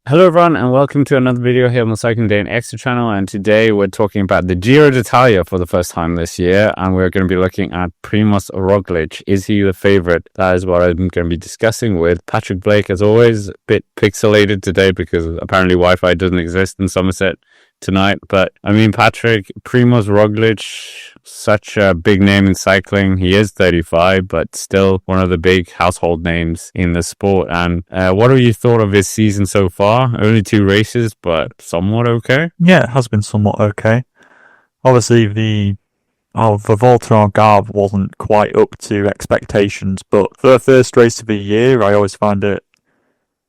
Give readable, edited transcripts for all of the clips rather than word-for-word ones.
Hello everyone and welcome to another video here on the Cycling Day and Extra channel, and today we're talking about the Giro d'Italia for the first time this year, and we're going to be looking at Primoz Roglic. Is he the favourite? That is what I'm going to be discussing with Patrick Blake. As always, a bit pixelated today because apparently Wi-Fi doesn't exist in Somerset tonight, but I mean, Patrick, Primoz Roglic, such a big name in cycling. He is 35, but still one of the big household names in the sport. And what have you thought of his season so far? Only 2 races, but somewhat okay. Yeah, it has been somewhat okay. Obviously, the Volta en Garve wasn't quite up to expectations, but for the first race of the year, I always find it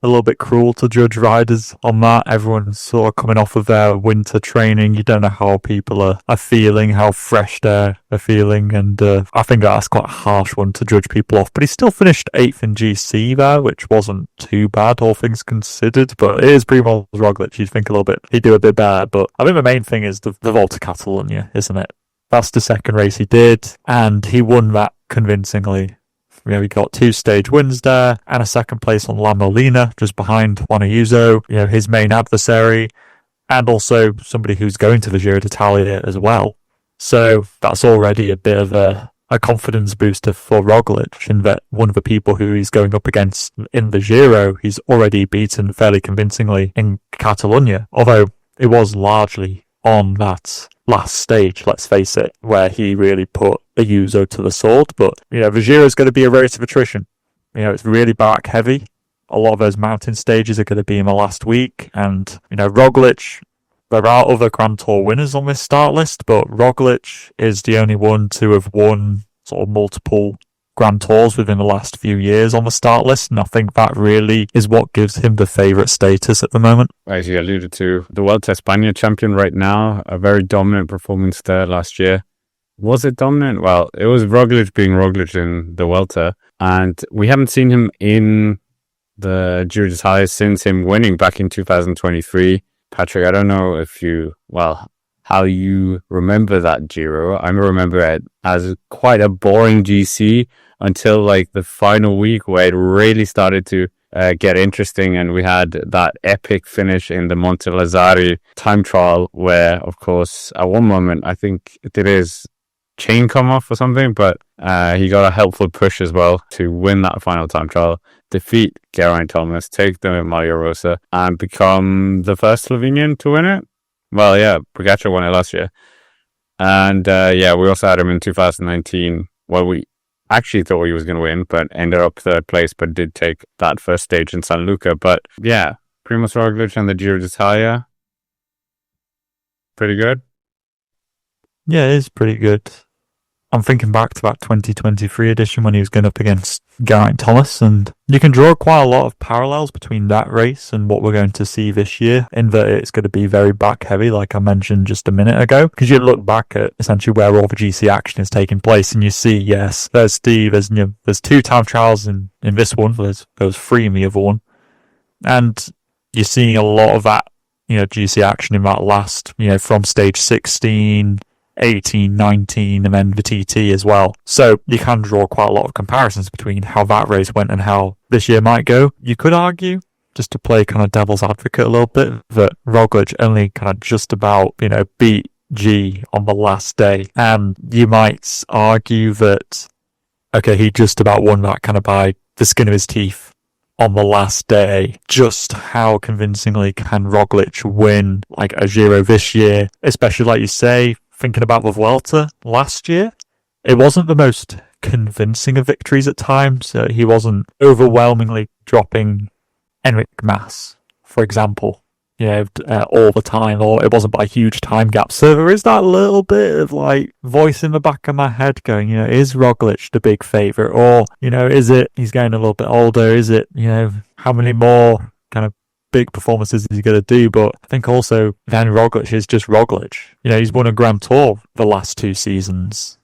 a little bit cruel to judge riders on that. Everyone's sort of coming off of their winter training. You don't know how people are feeling, how fresh they're feeling, and I think that's quite a harsh one to judge people off. But he still finished 8th in GC there, which wasn't too bad, all things considered. But it is Primoz Roglic. You'd think he'd do a bit better. But I think the main thing is the Volta Catalunya, isn't it? That's the second race he did, and he won that convincingly. We got 2 stage wins there and a second place on La Molina, just behind Juan Ayuso, his main adversary, and also somebody who's going to the Giro d'Italia as well. So that's already a bit of a confidence booster for Roglic, in that one of the people who he's going up against in the Giro, he's already beaten fairly convincingly in Catalonia, although it was largely on that last stage, let's face it, where he really put Ayuso to the sword. But, the Giro is going to be a race of attrition. It's really back heavy. A lot of those mountain stages are going to be in the last week. And, Roglic, there are other Grand Tour winners on this start list, but Roglic is the only one to have won sort of multiple Grand Tours within the last few years on the start list, and I think that really is what gives him the favourite status at the moment. As you alluded to, the Vuelta España champion right now, a very dominant performance there last year. Was it dominant? Well, it was Roglic being Roglic in the Vuelta, and we haven't seen him in the Giro d'Italia since him winning back in 2023. Patrick, I don't know how you remember that Giro. I remember it as quite a boring GC until the final week, where it really started to get interesting, and we had that epic finish in the Monte Lazari time trial, where, of course, at one moment, I think did his chain come off or something, but he got a helpful push as well to win that final time trial, defeat Geraint Thomas, take the Maglia Rosa, and become the first Slovenian to win it. Well, yeah, Pogačar won it last year. And we also had him in 2019. Well, we actually thought he was going to win, but ended up 3rd place, but did take that first stage in San Luca. But yeah, Primoz Roglic and the Giro d'Italia, pretty good. Yeah, it is pretty good. I'm thinking back to that 2023 edition when he was going up against Geraint Thomas, and you can draw quite a lot of parallels between that race and what we're going to see this year, in that it's going to be very back heavy, like I mentioned just a minute ago, because you look back at essentially where all the GC action is taking place, and you see, yes, there's 2 time trials in this one, there was 3 in the other one, and you're seeing a lot of that, GC action in that last, from stage 16, 18, 19, and then the TT as well. So you can draw quite a lot of comparisons between how that race went and how this year might go. You could argue, just to play kind of devil's advocate a little bit, that Roglic only kind of just about, beat G on the last day. And you might argue that, okay, he just about won that kind of by the skin of his teeth on the last day. Just how convincingly can Roglic win a Giro this year, especially like you say, thinking about the Vuelta last year, it wasn't the most convincing of victories at times. He wasn't overwhelmingly dropping Enric Mas, for example, all the time, or it wasn't by huge time gaps. So there is that little bit of voice in the back of my head going, is Roglic the big favourite, or is it he's getting a little bit older? Is it how many more kind of big performances is he going to do? But I think also then Roglic is just Roglic. He's won a Grand Tour the last 2 seasons.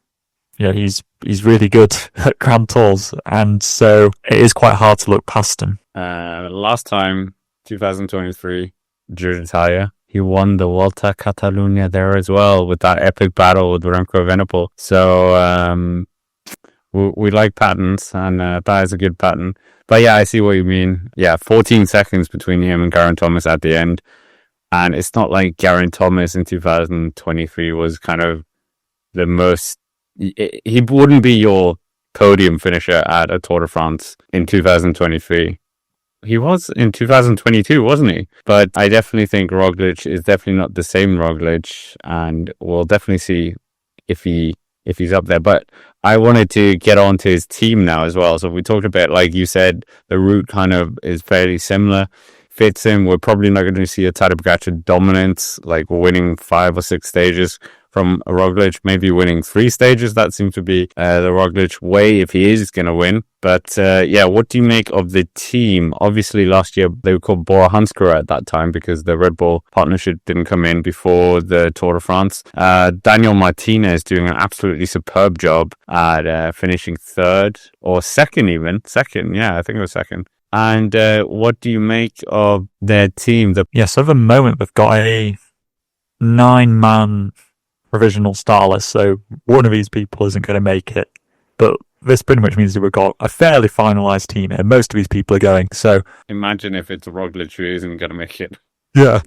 He's really good at Grand Tours, and so it is quite hard to look past him. Last time, 2023, Giro d'Italia, he won the Volta Catalunya there as well with that epic battle with Remco Evenepoel. So we like patterns, and that is a good pattern. But yeah, I see what you mean. Yeah, 14 seconds between him and Geraint Thomas at the end. And it's not like Geraint Thomas in 2023 was kind of the most... He wouldn't be your podium finisher at a Tour de France in 2023. He was in 2022, wasn't he? But I definitely think Roglic is definitely not the same Roglic, and we'll definitely see if he's up there. But I wanted to get on to his team now as well. So we talked about, like you said, the route kind of is fairly similar. Fits in. We're probably not going to see a Tadej Pogačar dominance, like winning 5 or 6 stages from a Roglic, maybe winning 3 stages. That seems to be the Roglic way if he is going to win. But yeah, what do you make of the team? Obviously, last year they were called Bora Hansgrohe at that time because the Red Bull partnership didn't come in before the Tour de France. Daniel Martinez doing an absolutely superb job at finishing 3rd or 2nd even. 2nd, yeah, I think it was 2nd. And what do you make of their team? So at the moment, we've got a 9-man provisional star list, so one of these people isn't going to make it. But this pretty much means that we've got a fairly finalised team here. Most of these people are going, so... Imagine if it's Roglic who isn't going to make it. Yeah.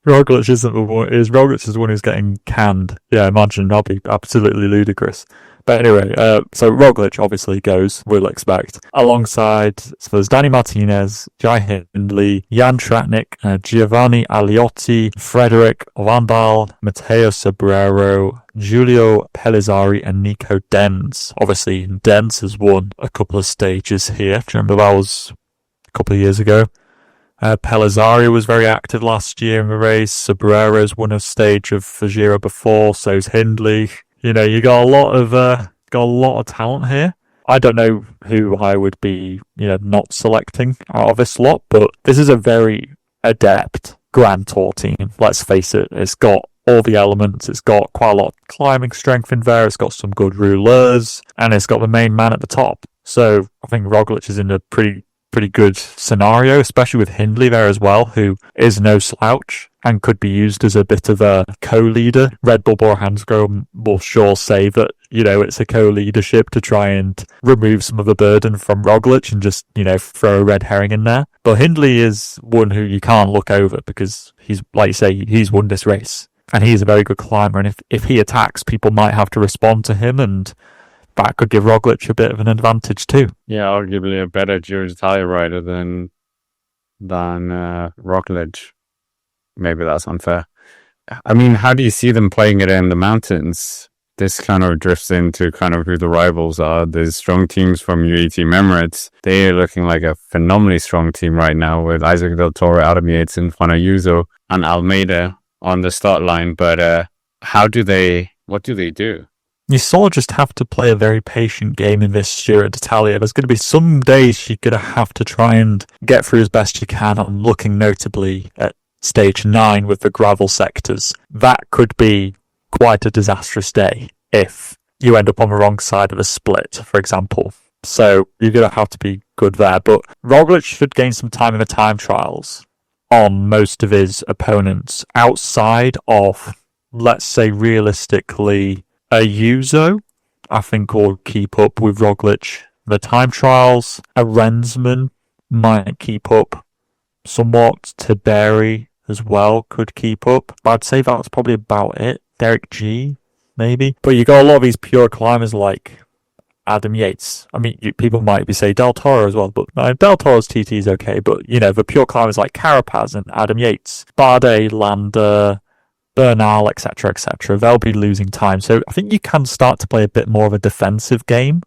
Roglic isn't the one... Roglic is the one who's getting canned. Yeah, imagine. That'll be absolutely ludicrous. But anyway, so Roglic obviously goes, we'll expect. Alongside, so there's Danny Martinez, Jai Hindley, Jan Tratnik, Giovanni Aliotti, Frederic Vandal, Matteo Sobrero, Giulio Pellizzari, and Nico Denz. Obviously, Denz has won a couple of stages here. Do you remember that was a couple of years ago? Pellizzari was very active last year in the race. Sobrero's won a stage of the Giro before, so's Hindley. You know, you got a lot of talent here. I don't know who I would be, not selecting out of this lot, but this is a very adept Grand Tour team. Let's face it, it's got all the elements. It's got quite a lot of climbing strength in there. It's got some good rouleurs, and it's got the main man at the top. So I think Roglic is in a pretty good scenario, especially with Hindley there as well, who is no slouch and could be used as a bit of a co-leader. Red Bull Bora Hansgrohe will sure say that, it's a co-leadership to try and remove some of the burden from Roglic and just, throw a red herring in there. But Hindley is one who you can't look over because he's, like you say, he's won this race. And he's a very good climber. And if he attacks, people might have to respond to him, and that could give Roglic a bit of an advantage too. Yeah, arguably a better Giro d'Italia rider than Roglic. Maybe that's unfair. I mean, how do you see them playing it in the mountains? This kind of drifts into kind of who the rivals are. There's strong teams from UAE Team Emirates. They're looking like a phenomenally strong team right now with Isaac Del Toro, Adam Yates, and Juan Ayuso and Almeida on the start line. But what do they do? You sort of just have to play a very patient game in this Giro d'Italia. There's going to be some days you're going to have to try and get through as best you can. I'm looking notably at Stage 9 with the gravel sectors. That could be quite a disastrous day if you end up on the wrong side of a split, for example. So you're going to have to be good there. But Roglic should gain some time in the time trials on most of his opponents outside of, let's say, realistically, Ayuso, I think, will keep up with Roglic. The time trials, a Rensman might keep up somewhat. Tiberi as well could keep up. But I'd say that's probably about it. Derek G, maybe. But you got a lot of these pure climbers like Adam Yates. I mean, people might be say Del Toro as well, but Del Toro's TT is okay. But, the pure climbers like Carapaz and Adam Yates, Bardet, Landa, Bernal, etc., they'll be losing time. So I think you can start to play a bit more of a defensive game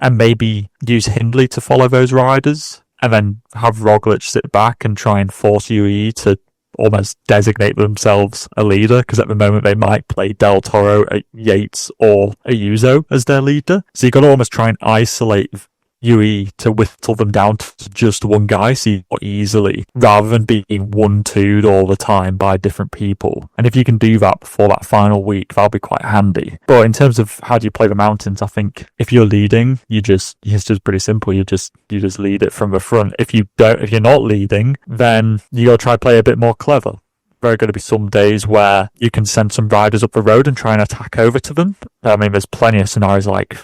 and maybe use Hindley to follow those riders and then have Roglic sit back and try and force UAE to almost designate themselves a leader, because at the moment they might play Del Toro, Yates, or Ayuso as their leader. So you've got to almost try and isolate UE to whittle them down to just one guy, so more easily, rather than being 1-2'd all the time by different people. And if you can do that before that final week, that'll be quite handy. But in terms of how do you play the mountains, I think if you're leading, it's just pretty simple. You just lead it from the front. If you're not leading, then you gotta try to play a bit more clever. There are going to be some days where you can send some riders up the road and try and attack over to them. I mean, there's plenty of scenarios like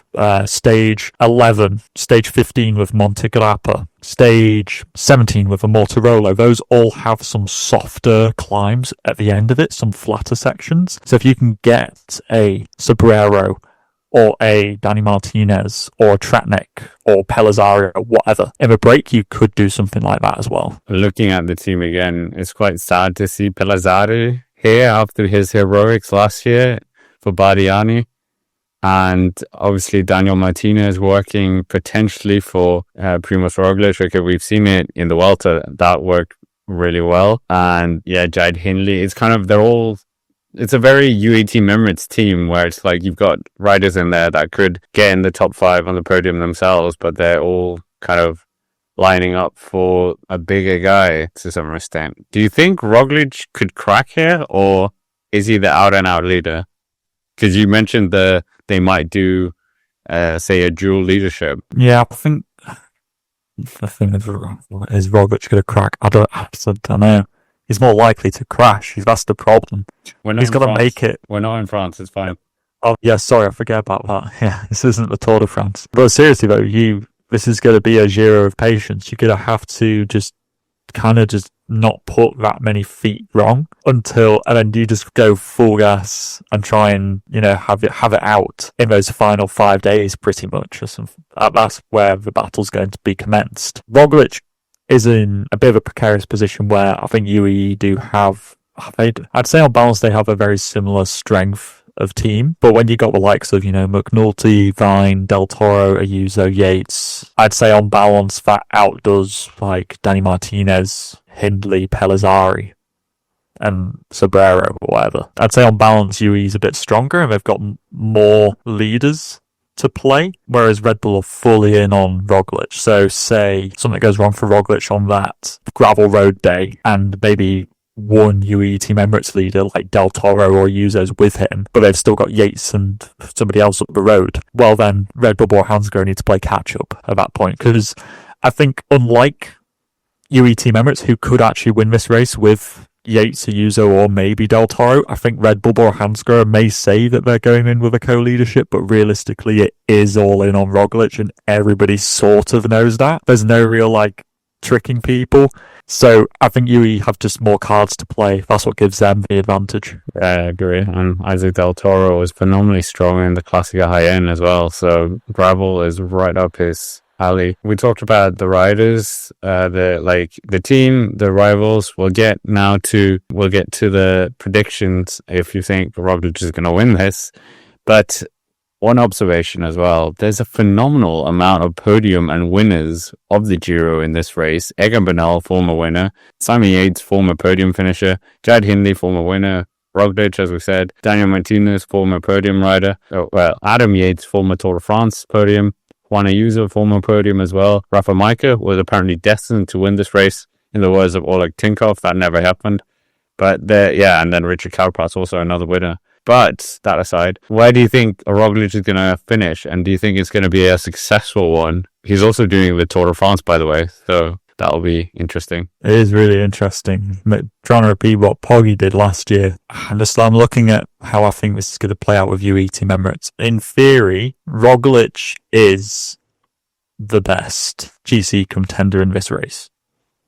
stage 11, stage 15 with Monte Grappa, stage 17 with a Mortirolo. Those all have some softer climbs at the end of it, some flatter sections. So if you can get a Sobrero or a Danny Martinez or a Tratnik or Pellizzari or whatever in a break, you could do something like that as well. Looking at the team again, it's quite sad to see Pellizzari here after his heroics last year for Bardiani. And obviously Daniel Martinez working potentially for Primoz Roglic. Okay, we've seen it in the Vuelta. That worked really well. And yeah, Jade Hindley. It's a very UAE Team Emirates team where it's like you've got riders in there that could get in the top 5 on the podium themselves, but they're all kind of lining up for a bigger guy to some extent. Do you think Roglic could crack here, or is he the out-and-out leader? Because you mentioned they might do, say, a dual leadership. Yeah, I think the thing is Roglic going to crack? I don't know. He's more likely to crash. That's the problem. He's got to make it. We're not in France. It's fine. Oh, yeah, sorry, I forget about that. Yeah, this isn't the Tour de France. But seriously, though, this is going to be a Giro of patience. You're going to have to just not put that many feet wrong and then you just go full gas and try and, have it out in those final 5 days, pretty much. That's where the battle's going to be commenced. Roglic is in a bit of a precarious position where I think UAE do have, I'd say on balance, they have a very similar strength of team. But when you got the likes of, McNulty, Vine, Del Toro, Ayuso, Yates, I'd say on balance that outdoes like Danny Martinez, Hindley, Pellizzari, and Sobrero or whatever. I'd say on balance UAE's a bit stronger and they've got more leaders to play, whereas Red Bull are fully in on Roglic. So say something goes wrong for Roglic on that gravel road day and maybe one UAE Team Emirates leader like Del Toro or Ayuso's with him, but they've still got Yates and somebody else up the road. Well, then Red Bull or Hansgrohe need to play catch up at that point, because I think unlike UAE Team Emirates, who could actually win this race with Yates, Ayuso, or maybe Del Toro, I think Red Bull or Hansgrohe may say that they're going in with a co-leadership, but realistically it is all in on Roglic and everybody sort of knows that. There's no real tricking people. So I think UAE have just more cards to play. That's what gives them the advantage. Yeah, I agree. And Isaac Del Toro is phenomenally strong in the Classica high end as well. So gravel is right up his alley. We talked about the riders, the team, the rivals. We'll get to the predictions if you think Roglic is going to win this. But one observation as well, there's a phenomenal amount of podium and winners of the Giro in this race. Egan Bernal, former winner. Simon Yates, former podium finisher. Jad Hindley, former winner. Roglic, as we said. Daniel Martinez, former podium rider. Adam Yates, former Tour de France podium. Juan Ayuso, former podium as well. Rafa Majka was apparently destined to win this race. In the words of Oleg Tinkov, that never happened. But and then Richard Carapaz, also another winner. But that aside, where do you think Roglic is going to finish? And do you think it's going to be a successful one? He's also doing the Tour de France, by the way. So that'll be interesting. It is really interesting. Trying to repeat what Poggi did last year. I'm looking at how I think this is going to play out with UAE Team Emirates. In theory, Roglic is the best GC contender in this race.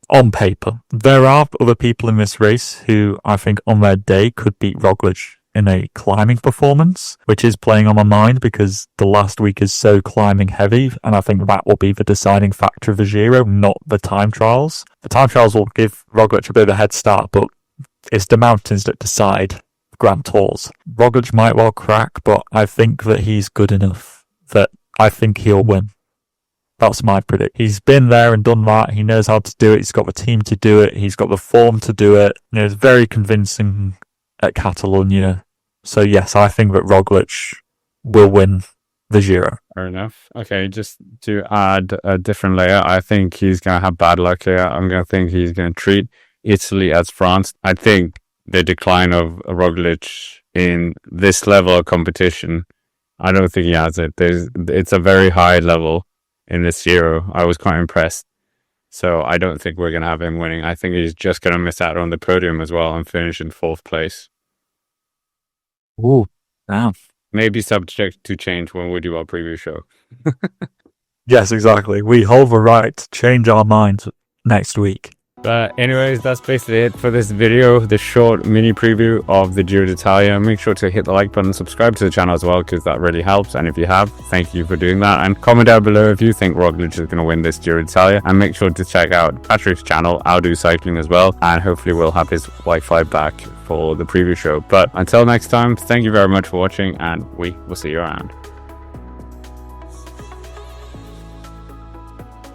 On paper. There are other people in this race who I think on their day could beat Roglic in a climbing performance, which is playing on my mind because the last week is so climbing heavy, and I think that will be the deciding factor of the Giro, not the time trials. The time trials will give Roglic a bit of a head start, but it's the mountains that decide Grand Tours. Roglic might well crack, but I think that he's good enough that I think he'll win. That's my prediction. He's been there and done that. He knows how to do it. He's got the team to do it. He's got the form to do it. It's very convincing at Catalonia. So yes, I think that Roglic will win the Giro. Fair enough. Okay, just to add a different layer, I think he's going to have bad luck here. I'm going to think he's going to treat Italy as France. I think the decline of Roglic in this level of competition, I don't think he has it. It's a very high level in this Giro. I was quite impressed. So I don't think we're going to have him winning. I think he's just going to miss out on the podium as well and finish in 4th place. Ooh, damn. Maybe subject to change when we do our preview show. Yes, exactly. We hold the right to change our minds next week. But anyways, that's basically it for this video, the short mini preview of the Giro d'Italia. Make sure to hit the like button, subscribe to the channel as well, because that really helps. And if you have, thank you for doing that. And comment down below if you think Roglic is going to win this Giro d'Italia. And make sure to check out Patrick's channel, I'll Do Cycling as well. And hopefully we'll have his Wi-Fi back for the preview show. But until next time, thank you very much for watching, and we will see you around.